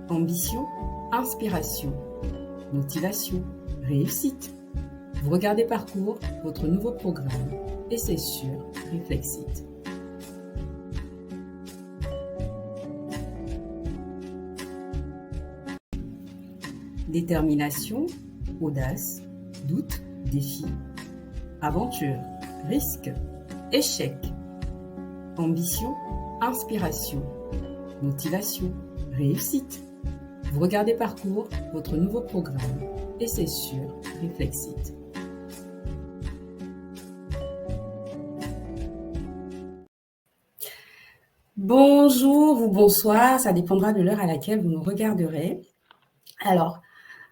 Ambition, inspiration, motivation, réussite. Vous regardez Parcours, votre nouveau programme, et c'est sur Réflexite. Détermination, audace, doute, défi, aventure, risque, échec. Ambition, inspiration, motivation, réussite. Vous regardez Parcours, votre nouveau programme, et c'est sur Réflexite. Bonjour ou bonsoir, ça dépendra de l'heure à laquelle vous nous regarderez. Alors,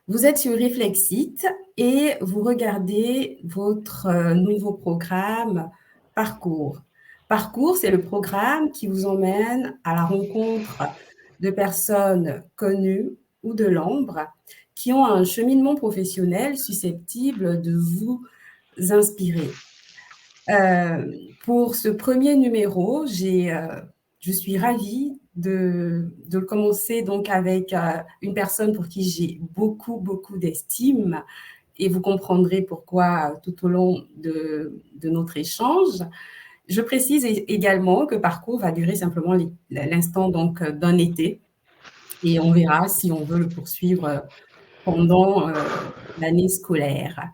vous êtes sur Réflexite et vous regardez votre nouveau programme Parcours. Parcours, c'est le programme qui vous emmène à la rencontre de personnes connues ou de l'ombre qui ont un cheminement professionnel susceptible de vous inspirer. Pour ce premier numéro, je suis ravie de le commencer donc avec une personne pour qui j'ai beaucoup d'estime et vous comprendrez pourquoi tout au long de notre échange. Je précise également que Parcours va durer simplement l'instant donc d'un été et on verra si on veut le poursuivre pendant l'année scolaire.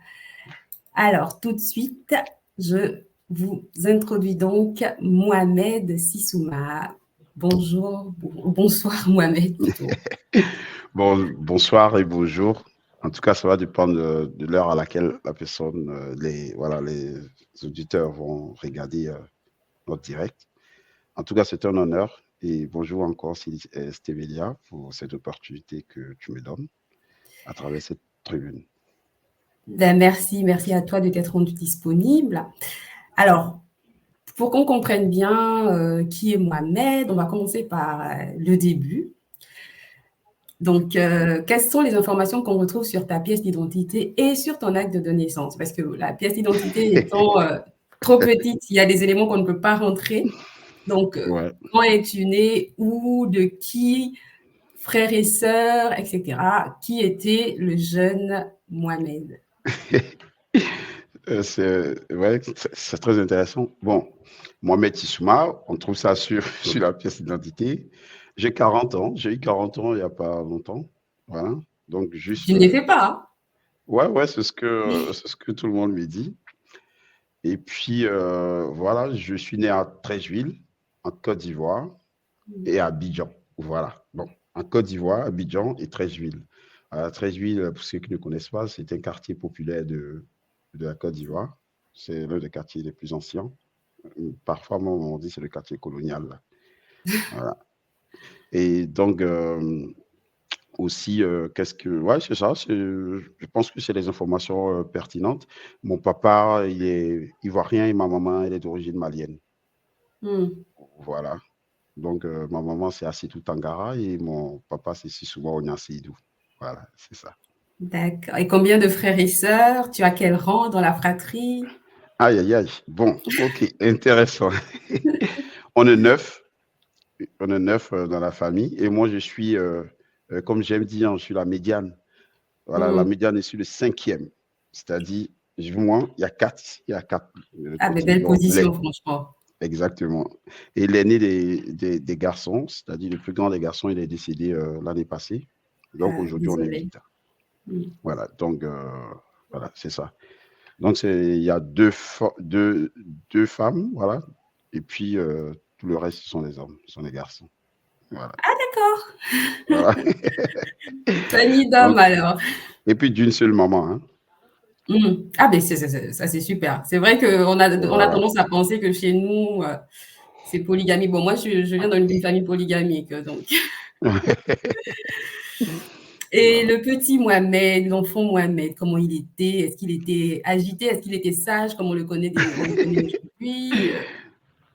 Alors, tout de suite, je vous introduis donc Mohamed Sissouma. Bonjour, bonsoir Mohamed plutôt. Bonsoir et bonjour. En tout cas, ça va dépendre de l'heure à laquelle la personne, les auditeurs vont regarder notre direct. En tout cas, c'est un honneur et bonjour encore Stévelia pour cette opportunité que tu me donnes à travers cette tribune. Ben merci à toi de t'être rendu disponible. Alors, pour qu'on comprenne bien qui est Mohamed, on va commencer par le début. Donc, quelles sont les informations qu'on retrouve sur ta pièce d'identité et sur ton acte de naissance? Parce que la pièce d'identité étant trop petite, il y a des éléments qu'on ne peut pas rentrer. Donc, Ouais. quand es-tu né? Où? De qui? Frères et sœurs, etc. Qui était le jeune Mohamed? C'est très intéressant. Bon, Mohamed Sissouma, on trouve ça sur la pièce d'identité. J'ai 40 ans, j'ai eu 40 ans il n'y a pas longtemps. Voilà. Donc, juste. Tu ne les fais pas, hein? Ouais, c'est ce que tout le monde me dit. Et puis, voilà, je suis né à Treichville, en Côte d'Ivoire, et à Abidjan. Voilà. Bon, en Côte d'Ivoire, Abidjan et Treichville. Treichville, pour ceux qui ne connaissent pas, c'est un quartier populaire de la Côte d'Ivoire. C'est l'un des quartiers les plus anciens. Parfois, on dit que c'est le quartier colonial. Là. Voilà. Et donc, aussi, ouais, c'est ça. Je pense que c'est des informations pertinentes. Mon papa, il est ivoirien et ma maman, elle est d'origine malienne. Voilà. Donc, ma maman, c'est Assetou Tangara et mon papa, c'est Sissouma Onyasidou. Voilà, c'est ça. D'accord. Et combien de frères et sœurs? Tu as quel rang dans la fratrie? Aïe. Bon, ok, intéressant. On est 9. On est 9 dans la famille. Et moi, je suis, comme j'aime dire, je suis la médiane. Voilà, la médiane est sur le 5e. C'est-à-dire, moi, il y a 4 ici. Il y a 4. Ah, mais belle position, franchement. Exactement. Et l'aîné des garçons, c'est-à-dire le plus grand des garçons, il est décédé l'année passée. Donc, aujourd'hui, on est 8. Voilà, donc, voilà, c'est ça. Donc, il y a deux femmes, voilà. Et puis, tout le reste, ce sont des hommes, ce sont des garçons. Voilà. Ah, d'accord. Voilà. Famille d'hommes, alors. Et puis, d'une seule maman. Hein. Ah, ben ça, c'est super. C'est vrai qu'on a tendance à penser que chez nous, c'est polygamie. Bon, moi, je viens d'une famille polygamique, donc. Et le petit Mohamed, l'enfant Mohamed, comment il était? Est-ce qu'il était agité? Est-ce qu'il était sage comme on le connaît aujourd'hui?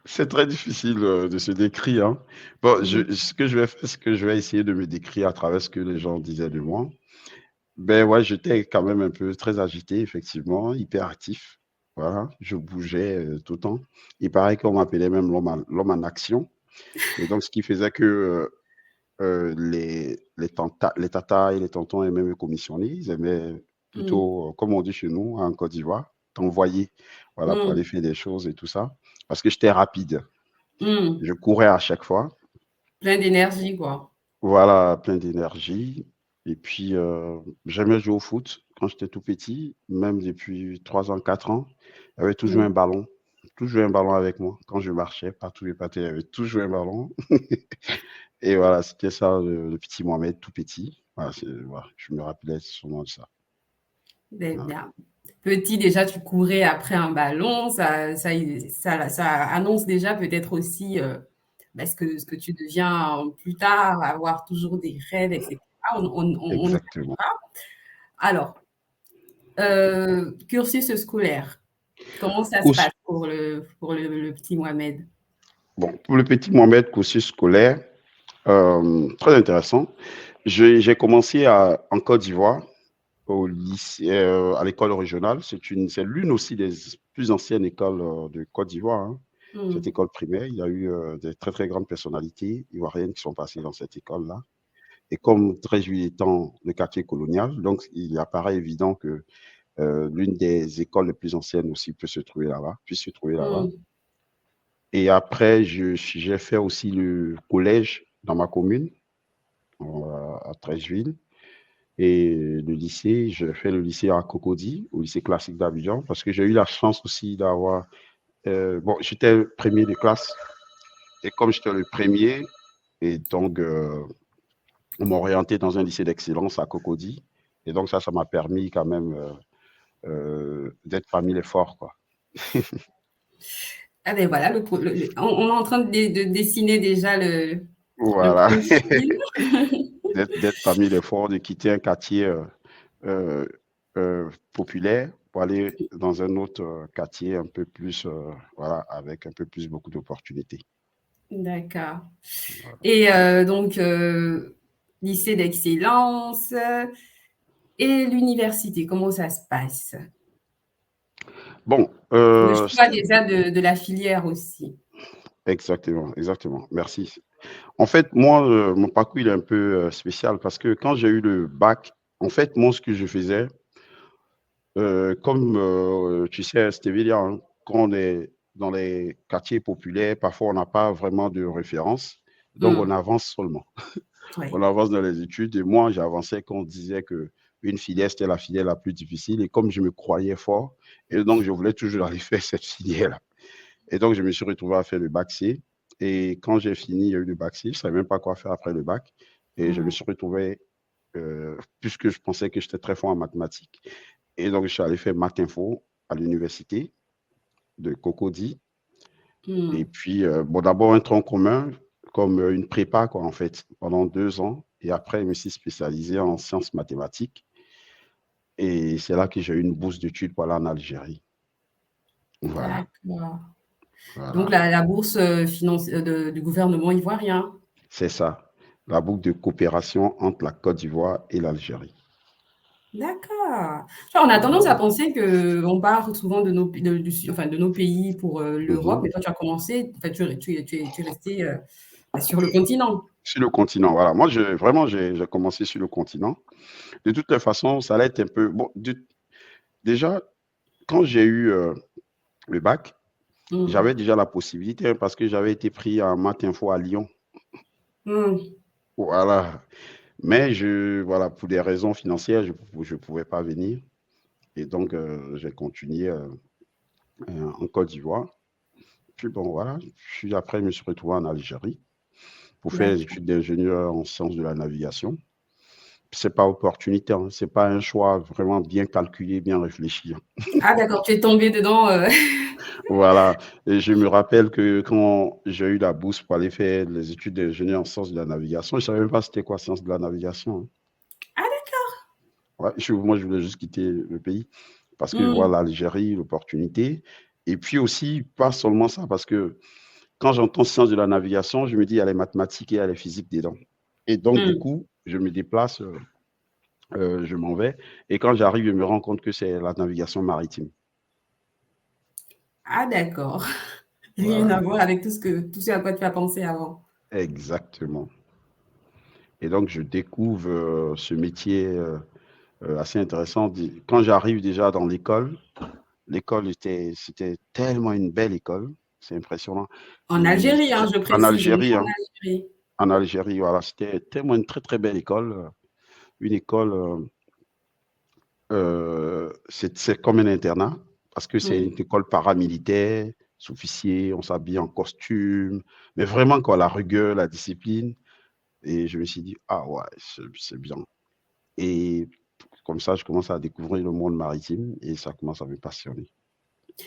C'est très difficile de se décrire. Hein. Bon, ce que je vais faire, c'est que je vais essayer de me décrire à travers ce que les gens disaient de moi. Ben ouais, j'étais quand même un peu très agité, effectivement, hyper actif. Voilà, je bougeais tout le temps. Il paraît qu'on m'appelait même l'homme en action. Et donc, ce qui faisait que les tatas et les tontons aimaient me commissionner. Ils aimaient Mmh. plutôt, comme on dit chez nous, en Côte d'Ivoire, t'envoyer, voilà, pour Mmh. aller faire des choses et tout ça. Parce que j'étais rapide. Mmh. Je courais à chaque fois. Plein d'énergie, quoi. Voilà, plein d'énergie. Et puis, j'aimais jouer au foot quand j'étais tout petit, même depuis 3 ans, 4 ans. Il y avait toujours un Mmh. ballon, toujours un ballon avec moi. Quand je marchais, partout où je partais, il y avait toujours un ballon. Et voilà, c'était ça, le petit Mohamed, tout petit. Voilà, voilà, je me rappelais souvent de ça. Beh, Voilà. bien. Petit, déjà, tu courais après un ballon, ça annonce déjà peut-être aussi, bah, ce que tu deviens plus tard, avoir toujours des rêves et cetera. On n'y connaît Exactement. pas. Alors, cursus scolaire, comment ça se Cursus- passe pour le petit Mohamed? bon, pour le petit Mohamed, cursus scolaire, très intéressant. J'ai commencé en Côte d'Ivoire, au lycée, à l'école régionale. C'est l'une aussi des plus anciennes écoles de Côte d'Ivoire, hein. Cette Mmh. école primaire, il y a eu des très très grandes personnalités ivoiriennes qui sont passées dans cette école-là. Et comme Treichville étant le quartier colonial, donc il apparaît évident que l'une des écoles les plus anciennes aussi peut se trouver là-bas, puisse se trouver là-bas. Mmh. Et après, j'ai fait aussi le collège dans ma commune, à Treichville. Et le lycée, je fais le lycée à Cocody, au lycée classique d'Abidjan, parce que j'ai eu la chance aussi d'avoir. Bon, j'étais premier de classe, et comme j'étais le premier, et donc on m'a orienté dans un lycée d'excellence à Cocody, et donc ça m'a permis quand même d'être parmi les forts, quoi. Ah beh, voilà, on est en train de dessiner déjà le Voilà, profil. d'être parmi les forts, de quitter un quartier euh, populaire pour aller dans un autre quartier un peu plus, voilà, avec un peu plus beaucoup d'opportunités. D'accord. Et donc, lycée d'excellence et l'université, comment ça se passe? Bon, Le choix déjà de la filière aussi. exactement, exactement. Merci. En fait, moi, mon parcours il est un peu spécial parce que quand j'ai eu le bac, en fait, moi, ce que je faisais, comme tu sais, c'était évident, hein, quand on est dans les quartiers populaires, parfois on n'a pas vraiment de référence, donc on Mmh. avance seulement. On Oui. avance dans les études et moi, j'avançais quand on disait que une filière, c'était la filière la plus difficile et comme je me croyais fort, et donc je voulais toujours aller faire cette filière-là. Et donc, je me suis retrouvé à faire le bac C. Et quand j'ai fini, il y a eu le bac C. Je ne savais même pas quoi faire après le bac. Et je me Mmh. suis retrouvé, puisque je pensais que j'étais très fort en mathématiques. Et donc, je suis allé faire maths info à l'université de Cocody. Et Mmh. puis, bon, d'abord, un tronc commun, comme une prépa, quoi, en fait, pendant 2 ans. Et après, je me suis spécialisé en sciences mathématiques. Et c'est là que j'ai eu une bourse d'études pour aller en Algérie. Voilà, D'accord. Donc voilà. la bourse, du gouvernement ivoirien? C'est ça, la boucle de coopération entre la Côte d'Ivoire et l'Algérie. D'accord. On a tendance à Voilà. penser qu'on part souvent de nos p de du su enfin de nos pays pour, l'Europe, Mhm. mais toi tu as commencé, enfin tu es resté, bah, sur le continent? Sur le continent, voilà. Moi, vraiment, j'ai commencé sur le continent. De toutes les façons, ça allait être un peu. Bon, déjà, quand j'ai eu le bac, Mmh. j'avais déjà la possibilité hein, parce que j'avais été pris en maths info à Lyon. Mmh. Voilà. Mais voilà, pour des raisons financières, je ne pouvais pas venir. Et donc, j'ai continué en Côte d'Ivoire. Puis bon, voilà. Puis après, je me suis retrouvé en Algérie pour faire des D'accord. études d'ingénieur en sciences de la navigation. C'est pas opportunité, hein, c'est pas un choix vraiment bien calculé, bien réfléchi, hein. Ah d'accord, tu es tombé dedans, Voilà, et je me rappelle que quand j'ai eu la bourse pour aller faire les études d'ingénieur en sciences de la navigation, je savais même pas c'était quoi sciences de la navigation, hein. Ah d'accord! Ouais, moi, je voulais juste quitter le pays parce que Mmh. voilà, l'Algérie, l'opportunité. Et puis aussi, pas seulement ça, parce que quand j'entends sciences de la navigation, je me dis il y a les mathématiques et il y a les physiques dedans. Et donc, du Mmh. coup, je me déplace, je m'en vais. Et quand j'arrive, je me rends compte que c'est la navigation maritime. Ah d'accord. Rien Voilà, à voir avec tout ce à quoi tu as pensé avant. exactement. Et donc, je découvre ce métier assez intéressant. Quand j'arrive déjà dans l'école, c'était tellement une belle école, c'est impressionnant. En Et Algérie, hein, je en précise, on est Algérie, en hein, Algérie. en Algérie, voilà, c'était tellement une très très belle école, une école, c'est comme un internat parce que c'est Mm. une école paramilitaire, sous-officier, on s'habille en costume, mais vraiment quoi, la rigueur, la discipline. Et je me suis dit, ah ouais, c'est bien. Et comme ça, je commence à découvrir le monde maritime et ça commence à me passionner.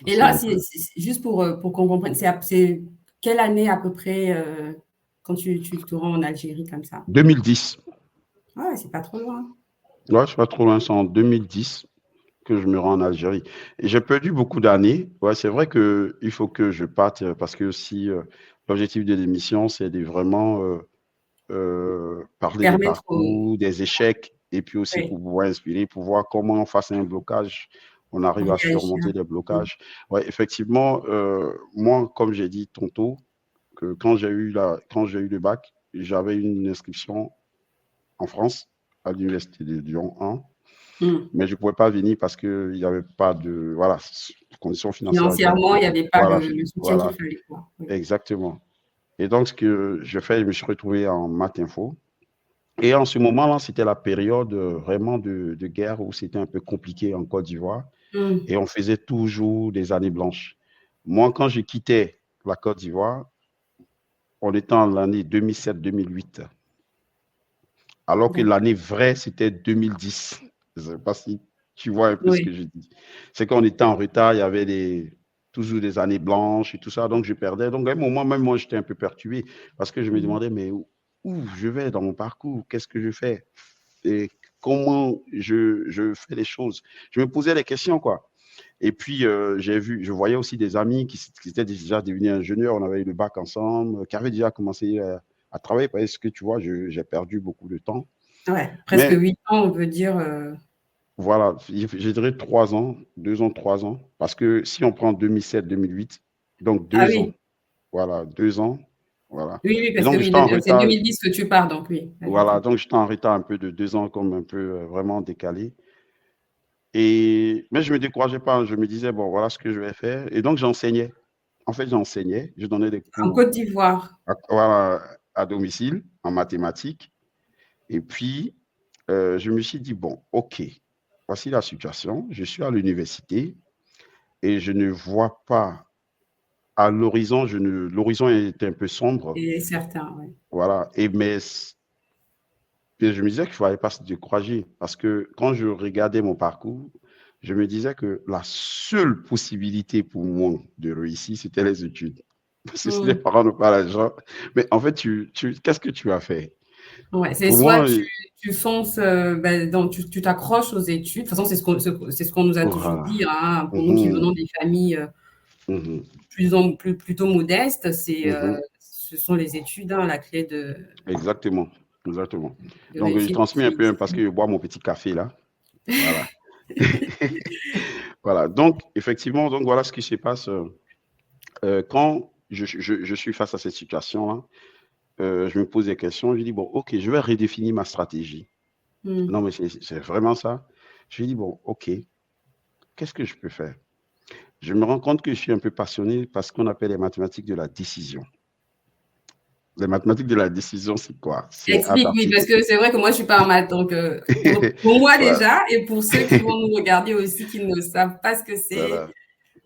Et C'est là, un peu c'est juste pour qu'on comprenne, c'est quelle année à peu près quand tu te rends en Algérie comme ça? 2010. Ah ouais, c'est pas trop loin. Ouais, je suis pas trop loin, c'est en 2010 que je me rends en Algérie. Et j'ai perdu beaucoup d'années. Ouais, c'est vrai que il faut que je parte parce que aussi l'objectif de l'émission, c'est de vraiment parler des Permettre parcours, des échecs, et puis aussi oui, pour pouvoir inspirer, pour voir comment face à un blocage, on arrive à réagir. surmonter les Mm. blocages. Ouais, effectivement, moi, comme j'ai dit tantôt, que quand j'ai eu le bac, j'avais une inscription en France à l'université de Lyon 1, Mm. mais je ne pouvais pas venir parce qu'il n'y avait pas de, voilà, conditions financières n'étaient Financièrement, il n'y avait pas voilà, le soutien qu'il voilà, fallait, quoi. Oui. exactement. Et donc, ce que je fais, je me suis retrouvé en maths info. Et en ce moment-là, c'était la période vraiment de guerre où c'était un peu compliqué en Côte d'Ivoire Mm. et on faisait toujours des années blanches. Moi, quand je quittais la Côte d'Ivoire, on était en l'année 2007-2008, alors que D'accord. l'année vraie, c'était 2010. Je ne sais pas si tu vois un peu ce que Oui. je dis. C'est qu'on était en retard, il y avait toujours des années blanches et tout ça, donc je perdais. Donc à un moment, même moi, j'étais un peu perturbé parce que je me Mm. demandais, mais où je vais dans mon parcours? Qu'est-ce que je fais? Et comment je fais les choses? Je me posais des questions, quoi. Et puis, je voyais aussi des amis qui étaient déjà devenus ingénieurs, on avait eu le bac ensemble, qui avaient déjà commencé à travailler, parce que tu vois, j'ai perdu beaucoup de temps. Ouais, presque Mais 8 ans, on veut dire. voilà, je dirais 3 ans, 2 ans, 3 ans, parce que si on prend 2007-2008, donc Ah 2 ans, oui, voilà, 2 ans, voilà. oui, oui, Et parce que donc, oui, j'étais en c'est retard, 2010 que tu pars, donc oui, voilà, effectivement. donc j'étais en retard un peu de 2 ans, comme un peu vraiment décalé. Mais je me décourageais pas, je me disais, bon, voilà ce que je vais faire. Et donc, j'enseignais. En fait, j'enseignais, je donnais des En cours Côte d'Ivoire. voilà, à domicile en mathématiques. Et puis, je me suis dit, bon, OK, voici la situation. Je suis à l'université et je ne vois pas à l'horizon, l'horizon est un peu sombre. Et certains, oui. Voilà. Et je me disais qu'il ne fallait pas se décourager parce que quand je regardais mon parcours, je me disais que la seule possibilité pour moi de réussir, c'était les études. Parce que si les Mm. parents n'ont pas l'argent, mais en fait, qu'est-ce que tu as fait? Ouais, c'est Pour soit moi, tu fonces, tu t'accroches aux études. De toute façon, c'est ce qu'on nous a toujours voilà. dit, hein, pour nous qui Mhm, venons des familles mhm, plutôt modestes, mhm. ce sont les études, hein, la clé Exactement. Exactement. de Donc, je réussite pour transmets un peu parce celui-ci. que je bois mon petit café là. Voilà. Voilà. Donc, effectivement, donc voilà ce qui se passe quand je suis face à cette situation-là. Je me pose des questions. Je dis, bon, OK, je vais redéfinir ma stratégie. Non, Mm. mais c'est vraiment ça. Je dis, bon, OK, qu'est-ce que je peux faire? Je me rends compte que je suis un peu passionné par ce qu'on appelle les mathématiques de la décision. Les mathématiques de la décision, c'est quoi? C'est à Explique, oui, partir parce de... que c'est vrai que moi, je suis pas en maths, donc pour moi voilà, déjà, et pour ceux qui vont nous regarder aussi, qui ne savent pas ce que c'est. voilà.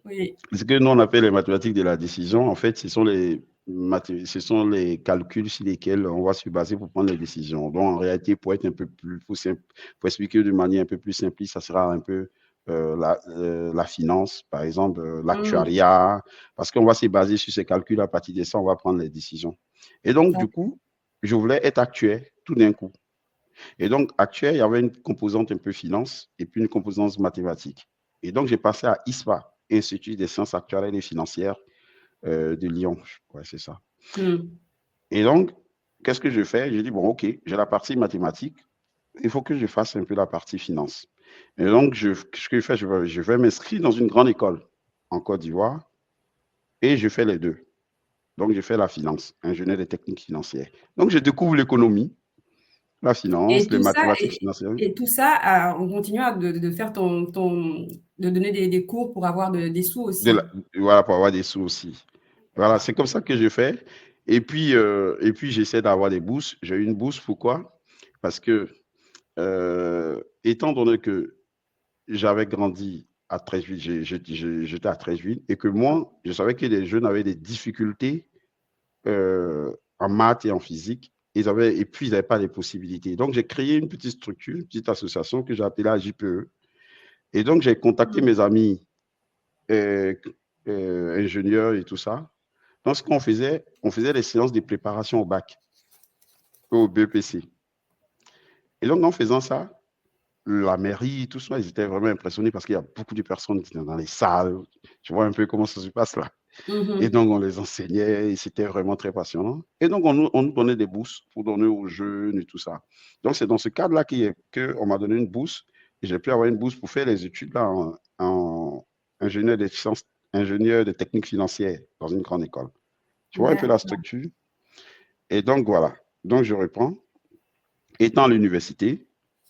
Oui. Ce que nous, on appelle les mathématiques de la décision, en fait, ce sont les calculs sur lesquels on va se baser pour prendre les décisions. Donc, en réalité, pour être un peu plus simple, pour expliquer de manière un peu plus simple, ça sera un peu la finance, par exemple, Mm. l'actuariat, parce qu'on va se baser sur ces calculs. À partir de ça, on va prendre les décisions. Et donc, du coup, je voulais être actuaire tout d'un coup. Et donc, actuaire, il y avait une composante un peu finance et puis une composante mathématique. Et donc, j'ai passé à ISPA, Institut des sciences actuarielles et financières de Lyon. Ouais, c'est ça. Mm. Et donc, qu'est-ce que je fais? J'ai dit, bon, OK, j'ai la partie mathématique, il faut que je fasse un peu la partie finance. Et donc, ce que je fais, je vais m'inscrire dans une grande école en Côte d'Ivoire et je fais les deux. Donc, je fais la finance, ingénieur des techniques financières. Donc, je découvre l'économie. la finance, Et les tout ça, mathématiques financières. et tout ça en continuant de faire de donner des cours pour avoir des sous aussi. Voilà, pour avoir des sous aussi. Voilà, c'est comme ça que je fais. Et puis j'essaie d'avoir des bourses. J'ai eu une bourse, pourquoi? Parce que, étant donné que j'avais grandi à Treichville, j'étais à Treichville, et que moi, je savais que les jeunes avaient des difficultés en maths et en physique. Et puis, ils n'avaient pas les possibilités. Donc, j'ai créé une petite structure, une petite association que j'ai appelée la JPE. Et donc, j'ai contacté Mmh. mes amis euh, ingénieurs et tout ça. Donc, ce qu'on faisait, on faisait des séances de préparation au bac, au BEPC. Et donc, en faisant ça, la mairie, tout ça, ils étaient vraiment impressionnés parce qu'il y a beaucoup de personnes qui sont dans les salles. Tu vois un peu comment ça se passe là. Et Mmh. donc, on les enseignait et c'était vraiment très passionnant. Et donc, on nous donnait des bourses pour donner aux jeunes et tout ça. Donc, c'est dans ce cadre-là qu'on m'a donné une bourse et j'ai pu avoir une bourse pour faire les études là, en ingénieur des sciences, ingénieur de techniques financières dans une grande école. Tu vois un peu la D'accord. structure? Et donc, voilà. Donc, je reprends. Étant à l'université,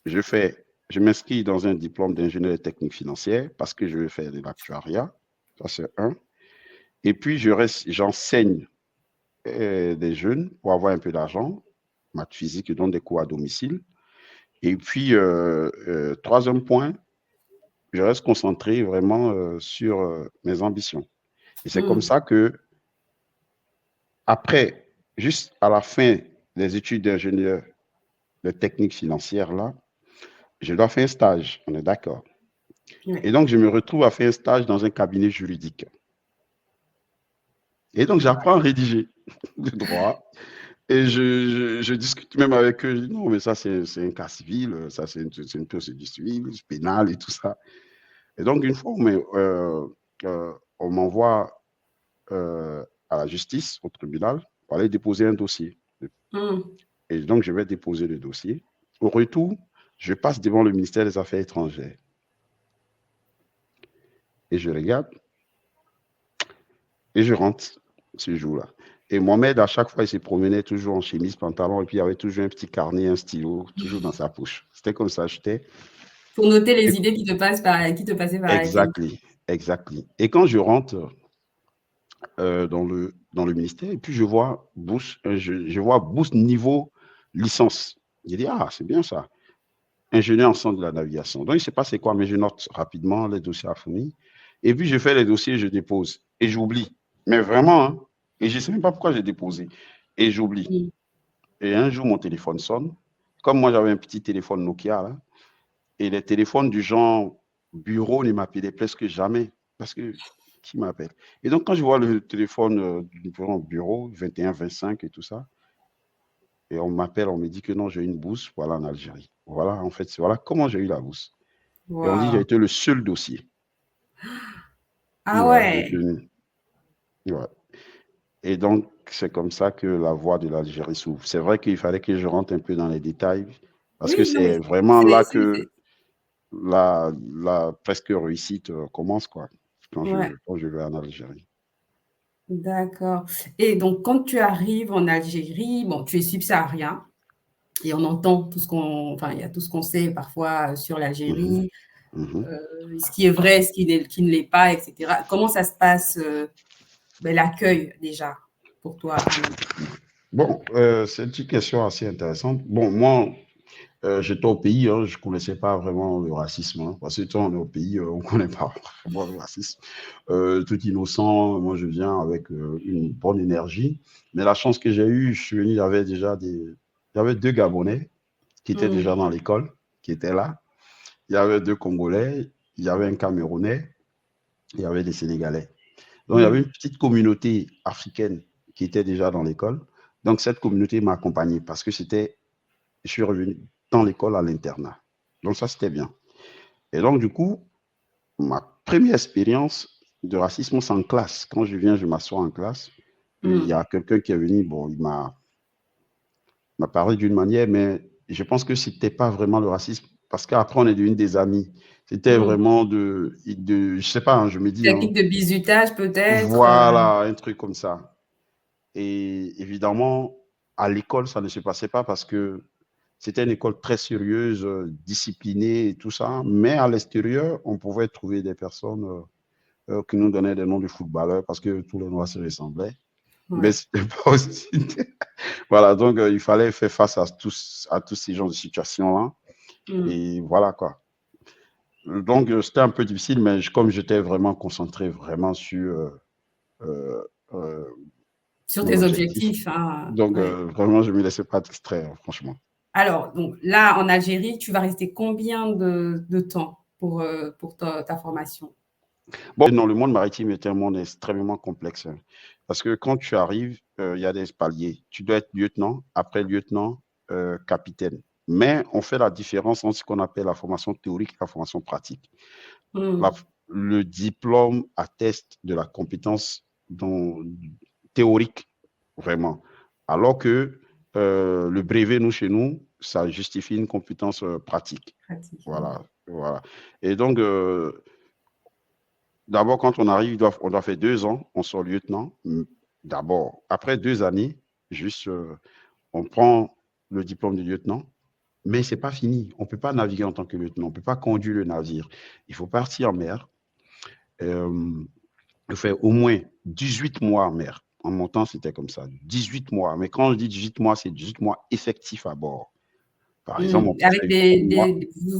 je m'inscris dans un diplôme d'ingénieur de techniques financières parce que je veux faire de l'actuariat. Ça, c'est un. Et puis, j'enseigne des jeunes pour avoir un peu d'argent, maths physique, je donne des cours à domicile. Et puis, troisième point, je reste concentré vraiment sur mes ambitions. Et c'est comme Mmh. ça que, après, juste à la fin des études d'ingénieur de techniques financières, là, je dois faire un stage, on est d'accord. Et Ouais. donc, je me retrouve à faire un stage dans un cabinet juridique. Et donc, j'apprends à rédiger le droit. Et je discute même avec eux. Je dis non, mais ça, c'est un cas civil, ça, c'est une procédure civile, pénale et tout ça. Et donc, une fois, on m'envoie à la justice, au tribunal, pour aller déposer un dossier. Mmh. Et donc, je vais déposer le dossier. Au retour, je passe devant le ministère des Affaires étrangères et je regarde et je rentre ce jour-là. Et Mohamed, à chaque fois, il se promenait toujours en chemise, pantalon, et puis il avait toujours un petit carnet, un stylo, toujours dans sa poche. C'était comme ça, j'étais. Pour noter les idées qui te passaient par la tête. Exactly, exactly. Et quand je rentre dans le ministère, et puis je vois bourse, je vois bourse niveau licence. J'ai dit, ah, c'est bien ça. Ingénieur en centre de la navigation. Donc, il ne sait pas c'est quoi, mais je note rapidement les dossiers à fournir. Et puis, je fais les dossiers, je dépose. Et j'oublie. Mais vraiment, hein, et je ne sais même pas pourquoi j'ai déposé. Et j'oublie. Mmh. Et un jour, mon téléphone sonne. Comme moi, j'avais un petit téléphone Nokia, là, et les téléphones du genre bureau ne m'appelaient presque jamais. Parce que qui m'appelle? Et donc, quand je vois le téléphone du bureau, 21, 25 et tout ça, et on m'appelle, on me dit que non, j'ai une bourse, voilà, en Algérie. Voilà, en fait, voilà comment j'ai eu la bourse. Et on dit que j'ai Waouh! été le seul dossier. Ah Ouais, ouais! retenu. Ouais. Et donc, c'est comme ça que la voie de l'Algérie s'ouvre. C'est vrai qu'il fallait que je rentre un peu dans les détails, parce que Oui, non, mais c'est vraiment c'est là c'est que c'est la presque réussite commence, quoi, ouais, quand je vais en Algérie. d'accord. Et donc quand tu arrives en Algérie, bon, tu es subsaharien et on entend tout ce qu'on enfin, il y a tout ce qu'on sait parfois, sur Mhm, l'Algérie, mhm. ce qui est vrai, qui ne l'est pas et cetera. Comment ça se passe, l'accueil déjà pour toi en Algérie? Bon, c'est une question assez intéressante. Bon, moi, j'étais au pays, hein, je ne connaissais pas vraiment le racisme, hein, parce que quand on est au pays, on ne connaît pas vraiment le racisme. Tout innocent, moi je viens avec une bonne énergie. Mais la chance que j'ai eue, je suis venu, il y avait deux Gabonais qui étaient Mmh. déjà dans l'école, qui étaient là. Il y avait deux Congolais, il y avait un Camerounais, il y avait des Sénégalais. Donc il y avait Mmh. une petite communauté africaine qui était déjà dans l'école. Donc cette communauté m'a accompagné parce que je suis revenu dans l'école à l'internat. Donc ça, c'était bien. Et donc, du coup, ma première expérience de racisme, c'est en classe. Quand je viens, je m'assois en classe. Et il y Mmh. a quelqu'un qui est venu, bon, m'a parlé d'une manière, mais je pense que ce n'était pas vraiment le racisme, parce qu'après, on est devenus des amis. C'était Mmh. vraiment je ne sais pas, hein, je me dis, hein, Technique de bizutage peut-être, voilà, un truc comme ça. Et évidemment, à l'école, ça ne se passait pas parce que C'était une école très sérieuse, disciplinée et tout ça. Mais à l'extérieur, on pouvait trouver des personnes qui nous donnaient des noms de footballeurs parce que tous les Noirs se ressemblaient. Mais Ouais. c'était pas aussi. Voilà, donc il fallait faire face à tous ces genres de situations-là. Mm. Et voilà quoi. Donc c'était un peu difficile, mais comme j'étais vraiment concentré vraiment sur euh, euh, Sur mon tes objectif, objectifs, hein, donc ouais. vraiment je ne me laissais pas distraire, franchement. Alors, donc là, en Algérie, tu vas rester combien de temps pour ta formation? Bon, non, le monde maritime est un monde extrêmement complexe, hein, parce que quand tu arrives, il y a des paliers. Tu dois être lieutenant, après lieutenant, capitaine. Mais on fait la différence entre ce qu'on appelle la formation théorique et la formation pratique. La- Mm. le diplôme atteste de la compétence théorique, vraiment. Alors que le brevet, nous, chez nous, ça justifie une compétence pratique. Pratique. Voilà, voilà. Et donc, d'abord, quand on arrive, on doit faire 2 ans, on sort lieutenant. D'abord, après 2 années, juste, on prend le diplôme de lieutenant, mais c'est pas fini. On peut pas naviguer en tant que lieutenant, on peut pas conduire le navire. Il faut partir en mer. Euh, il fait au moins 18 mois en mer. En montant, c'était comme ça, 18 mois. Mais quand je dis 18 mois, c'est 18 mois effectifs à bord. Par exemple, on peut Avec faire 8 mois.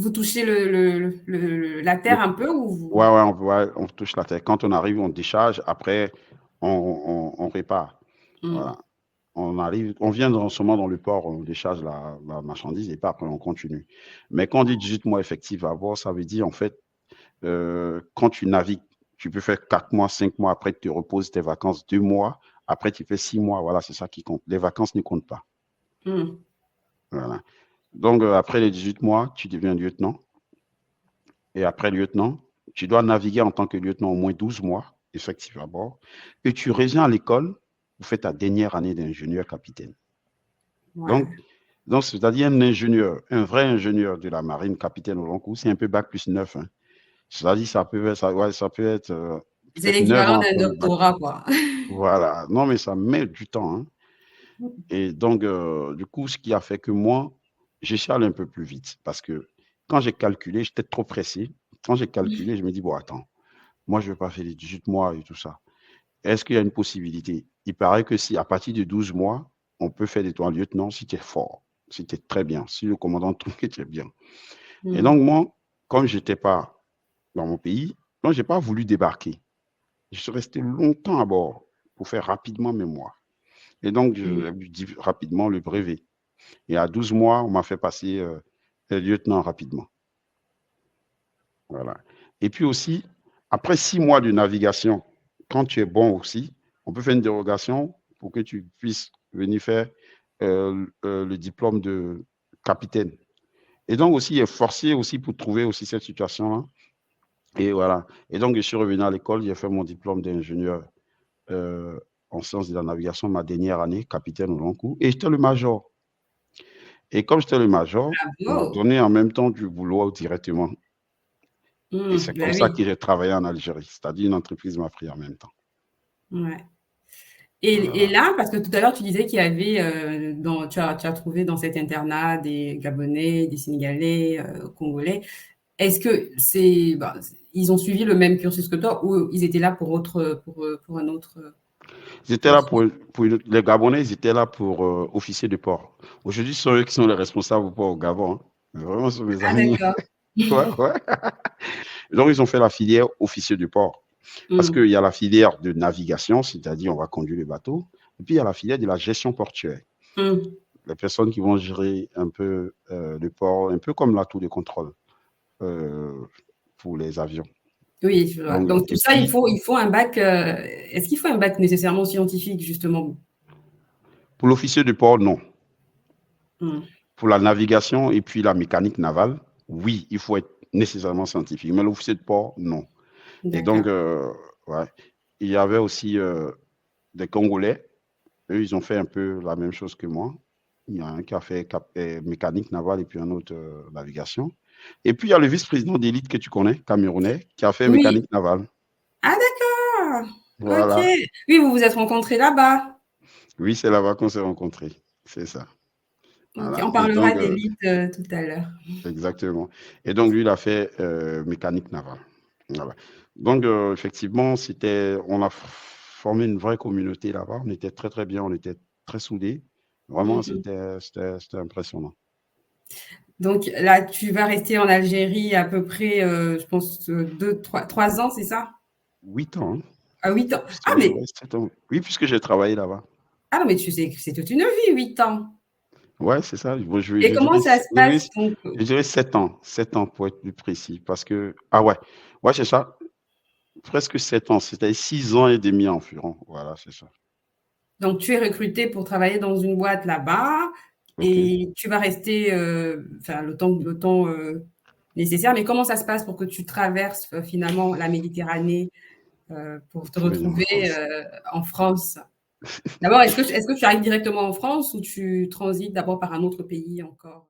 vous touchez la Le, terre un peu ou ouais, vous... ouais, on touche la terre. Quand on arrive, on décharge. Après, on répare. Mm. Voilà. On arrive, on vient seulement dans le port, on décharge la marchandise et puis après, on continue. Mais quand on dit 18 mois effectifs à bord, ça veut dire, en fait, quand tu navigues, tu peux faire 4 mois, 5 mois, après tu te reposes tes vacances 2 mois, après tu fais 6 mois, voilà, c'est ça qui compte. Les vacances ne comptent pas. Mm. Voilà. Donc, après les 18 mois, tu deviens lieutenant. Et après lieutenant, tu dois naviguer en tant que lieutenant au moins 12 mois, effectif à bord. Et tu reviens à l'école pour faire ta dernière année d'ingénieur capitaine. Donc, Ouais. c'est-à-dire un ingénieur, un vrai ingénieur de la marine, capitaine au long cours, c'est un peu bac plus 9. Hein. C'est-à-dire, ça peut être C'est peut-être 9 l'équivalent ans d'un après le bac. doctorat, quoi. Voilà. Non, mais ça met du temps. Hein. Et donc, du coup, ce qui a fait que moi, j'ai allé un peu plus vite parce que quand j'ai calculé, j'étais trop pressé. Quand j'ai calculé, je me dis, bon, attends, moi, je ne vais pas faire les 18 mois et tout ça. Est-ce qu'il y a une possibilité? Il paraît que si, à partir de 12 mois, on peut faire de toi un lieutenant si tu es fort, si tu es très bien, si le commandant trouve que tu es bien. Et donc, Mm. moi, comme je n'étais pas dans mon pays, donc, je n'ai pas voulu débarquer. Je suis resté longtemps à bord pour faire rapidement mes mois. Et donc, Mm. j'ai dit rapidement le brevet. Et à 12 mois, on m'a fait passer lieutenant rapidement. Voilà. Et puis aussi, après 6 mois de navigation, quand tu es bon aussi, on peut faire une dérogation pour que tu puisses venir faire le diplôme de capitaine. Et donc aussi, il est forcé aussi pour trouver aussi cette situation-là. Et voilà. Et donc, je suis revenu à l'école, j'ai fait mon diplôme d'ingénieur euh, en sciences de la navigation ma dernière année, capitaine au long cours, et j'étais le major. Et comme j'étais le major, on m'a Bravo. donné en même temps du boulot directement. Et c'est comme Ben ça que oui. j'ai travaillé en Algérie, c'est-à-dire une entreprise m'a pris en même temps. Ouais. Et Voilà. là, parce que tout à l'heure, tu disais qu'il y avait, tu as trouvé dans cet internat des Gabonais, des Sénégalais, Congolais. Est-ce que bah, ils ont suivi le même cursus que toi ou ils étaient là pour un autre Ils étaient là cursus? les Gabonais, ils étaient là pour officier de port. Aujourd'hui, ce sont eux qui sont les responsables au port au Gabon. Hein. Mais vraiment, ce sont mes Ah, amis. d'accord. Ouais, ouais. Donc, ils ont fait la filière officier de port. Parce qu'il Mm. y a la filière de navigation, c'est-à-dire on va conduire les bateaux. Et puis, il y a la filière de la gestion portuaire. Mm. Les personnes qui vont gérer un peu le port, un peu comme la tour de contrôle euh, pour les avions. Oui, je vois. Donc, Donc tout et ça, puis, il faut un bac. Est-ce qu'il faut un bac nécessairement scientifique, justement? pour l'officier de port, non. Mm. Pour la navigation et puis la mécanique navale, oui, il faut être nécessairement scientifique. Mais l'officier de port, non. Et donc, D'accord. ouais, il y avait aussi des Congolais. Eux, ils ont fait un peu la même chose que moi. Il y a un qui a fait mécanique navale et puis un autre navigation. Et puis, il y a le vice-président d'élite que tu connais, camerounais, qui a fait Oui. mécanique navale. Ah, d'accord. Ok. Voilà. Oui, vous vous êtes rencontrés là-bas. Oui, c'est là-bas qu'on s'est rencontrés. C'est ça. OK, Voilà. on Et parlera donc, d'élite, tout à l'heure. exactement. Et donc, lui, il a fait mécanique navale. Voilà. Donc, effectivement, on a formé une vraie communauté là-bas. On était très, très bien. On était très soudés. Vraiment, Mmh. c'était impressionnant. Donc là, tu vas rester en Algérie à peu près, je pense, 2-3 ans, c'est ça? 8 ans, hein. Ah 8 ans. Ah Ouais, mais 7 ans. Oui, puisque j'ai travaillé là-bas. ah non, mais tu sais que c'est toute une vie, 8 ans. Ouais, c'est ça. Bon, Et comment ça se passe donc? je dirais 7 ans. 7 ans pour être plus précis. Parce que, ah ouais, ouais, c'est ça. Presque 7 ans. C'était 6 ans et demi environ. Voilà, c'est ça. Donc tu es recruté pour travailler dans une boîte là-bas OK. et tu vas rester, enfin le temps, nécessaire. Mais comment ça se passe pour que tu traverses, finalement la Méditerranée, pour te Pour venir en retrouver, France. en France? D'abord, est-ce que tu arrives directement en France ou tu transites d'abord par un autre pays encore?